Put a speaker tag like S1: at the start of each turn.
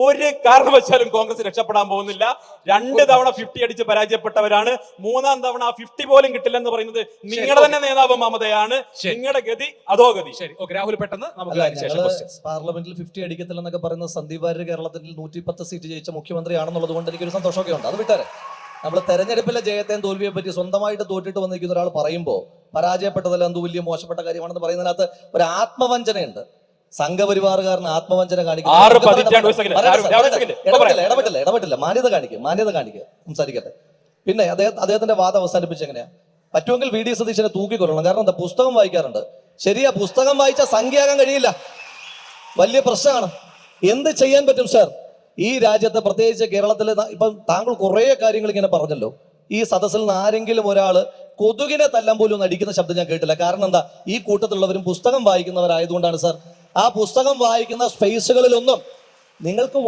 S1: ഒരു കാരണവശാലും കോൺഗ്രസ് രക്ഷപ്പെടാൻ പോകുന്നില്ല. 2 തവണ 50 അടിച്ച് പരാജയപ്പെട്ടവരാണ്. 3-ാം തവണ 50 പോലും കിട്ടില്ലെന്ന് പറയുന്നത് നിങ്ങളുടെ തന്നെ നേതാവ് മമതയാണ്. നിങ്ങളുടെ ഗതി അധോഗതി.
S2: ശരി, ഓക്കെ രാഹുൽ, പെട്ടെന്ന് നമുക്ക്
S3: പാർലമെന്റിൽ 50 അടിക്കത്തില്ലെന്നൊക്കെ പറയുന്ന സന്ദീപ് വാര്യർ കേരളത്തിൽ 110 സീറ്റ് ജയിച്ച മുഖ്യമന്ത്രിയാണെന്നുള്ളത് കൊണ്ട് എനിക്കൊരു സന്തോഷമൊക്കെ ഉണ്ട്. അത് വിട്ടാരെ, നമ്മൾ തെരഞ്ഞെടുപ്പിലെ ജയത്തെയും തോൽവിയെ പറ്റി സ്വന്തമായിട്ട് തോറ്റിട്ട് വന്നിരിക്കുന്ന ഒരാൾ പറയുമ്പോൾ പരാജയപ്പെട്ടതല്ല എന്ത് വലിയ മോശപ്പെട്ട കാര്യമാണെന്ന് പറയുന്നതിനകത്ത് ഒരു ആത്മവഞ്ചനയുണ്ട്. സംഘപരിവാറുകാരന് ആത്മവഞ്ചന ഇടപെട്ടില്ല. മാന്യത കാണിക്കുക, സംസാരിക്കട്ടെ. പിന്നെ അദ്ദേഹത്തിന്റെ വാദം അവസാനിപ്പിച്ച് എങ്ങനെയാ? പറ്റുമെങ്കിൽ വി ഡി സതീശനെ തൂക്കിക്കൊള്ളണം. കാരണം എന്താ, പുസ്തകം വായിക്കാറുണ്ട്. ശരിയാ, പുസ്തകം വായിച്ച സംഖ്യയാകാൻ കഴിയില്ല, വലിയ പ്രശ്നമാണ്. എന്ത് ചെയ്യാൻ പറ്റും സാർ? ഈ രാജ്യത്ത്, പ്രത്യേകിച്ച് കേരളത്തിലെ, ഇപ്പം താങ്കൾ കുറേ കാര്യങ്ങൾ ഇങ്ങനെ പറഞ്ഞല്ലോ. ഈ സദസ്സിൽ നിന്ന് ആരെങ്കിലും ഒരാൾ കൊതുകിനെ തല്ലാൻ പോലും ഒന്ന് അടിക്കുന്ന ശബ്ദം ഞാൻ കേട്ടില്ല. കാരണം എന്താ, ഈ കൂട്ടത്തിലുള്ളവരും പുസ്തകം വായിക്കുന്നവരായതുകൊണ്ടാണ് സാർ. ആ പുസ്തകം വായിക്കുന്ന സ്പേസുകളിലൊന്നും നിങ്ങൾക്ക്